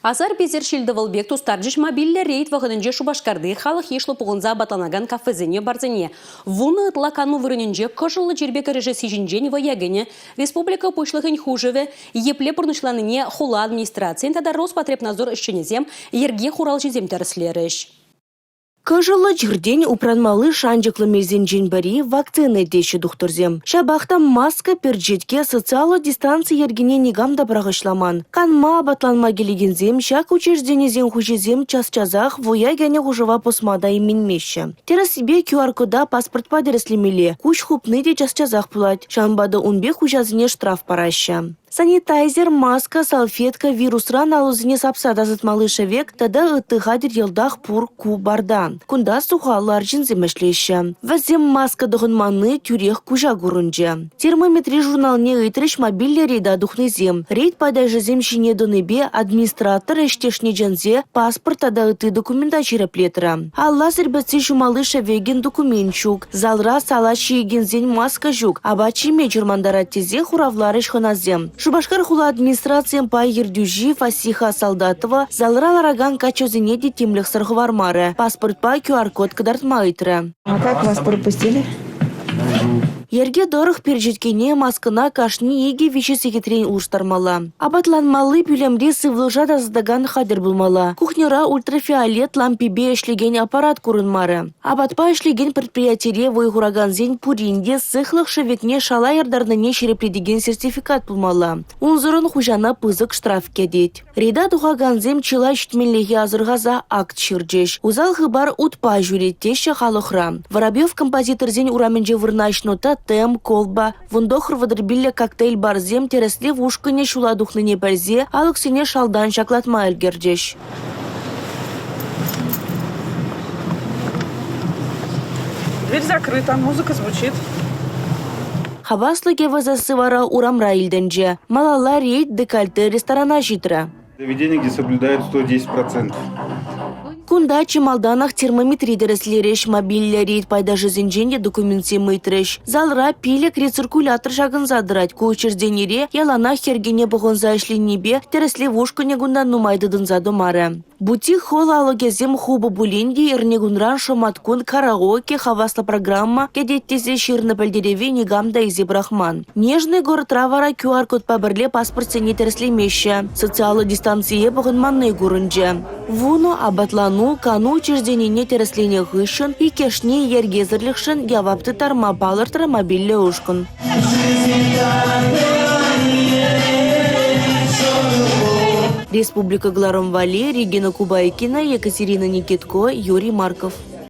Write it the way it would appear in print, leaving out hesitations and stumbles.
Азар безер шилді валбек тустаржыш мобильлі рейд вағынынже шубашкарды халық ешлі пұғынза батанаган кафезене барзыне. Вуны ытлакану вырынынже кышылы жербек әріжі сижінжен ваягыне республика пұшлығын хужыве епле пұрнышланыне хула администрациян тада Роспотребнадзор үшченезем ерге хурал жезем тәріслеріш. Кыжылы жирден упранмалы шанжықлы мезен женбари вакцины деші дұқтырзем. Шабақта маска перджетке социалы дистанция ергене негамда брағышламан. Канма абатланма келегензем, шак учрежденезен хужезем час-чазах воя гәне хужыва посмада именмеші. Тересібе QR-кода паспорт падереслемеле, куш хупны де час-чазах пулать. Шамбады унбе хужазыне штраф параща. Санитайзер, маска, салфетка, вирусран алузыне сапсада зытмалы шевек, тада ыттыхадыр елдах пур ку барда. Кунда сухалар жинземешлеші. Вәзем маска дұғынманы тюрех кужа гурынже. Термометри журналне ытрыш мобильный рейда дұхнезем. Рейд падай жезем шине донебе администратор эштешне жензе паспорт тада ыты документа чиреплетра. Алла сірбетсі жумалы шевеген документчук. Залра сала шиегензен маска жук. Абачи мечурмандара тезе хуравларыш хоназем. Шубашкар хула администрациям па ердюжи Фасиха Солдатова залра лараган качозыне детимлях сархвармары. Паспорт па QR-код кадартмайтра. А как вас пропустили? Ерге дорых пережеткене маскына кашни еге виші секетрен уштармала. Абатланмалы пюлемде сывлыжат аздаган хадыр булмала. Кухнера ультрафиолет лампебе эшлеген аппарат курынмары. Абатпа эшлеген предприятире войгураганзен пуринде сыхлых шевекне шала ярдарныне шерепледеген сертификат булмала. Унзырын хужана пызык штраф кедет. Реда тухаганзем чила шитмеллеге азырғаза акт шырджеш. Узал хыбар утпа жюреттеші халықра. Воробьев композиторзен ураменже вырнашнота тем, колба, вундохр вадырбилля коктейль барзем тересле в ушкане шула духныне бәрзе, алықсене шалдан шаклатма әлгердеш. Дверь закрыта, музыка звучит. Хабаслыке вазасы вара урамра илденже. Малала рейд декольте ресторана житра. Заведение, где соблюдают 110%. Кунда чималданах термометри дәреслереш мобильля рейд пайда жезенженде документсе мыйтреш. Залра пилек рециркулятор шагын задырать. Кучерденере ялана хергене бұғынза ішленебе дәресле вушкыне гундан нумайдыдын задумары. Бутик холла алогезем хубы буленде ирнегунран шоматкун караоке хавасла программа кедеттезе ширны пәлдереве негамда изи брахман. Нежный город равара QR-код пабірле паспортсене дәреслемеші. Социалы дистанция бұғынманны гурынже. Вуну абатлану кану учрежденине тереслене гышын и кешне ергезерлікшін явапты тарма балыртыра мобильле ушкын. Республика Гларомвали, Регина Кубайкина, Екатерина Никитко, Юрий Марков.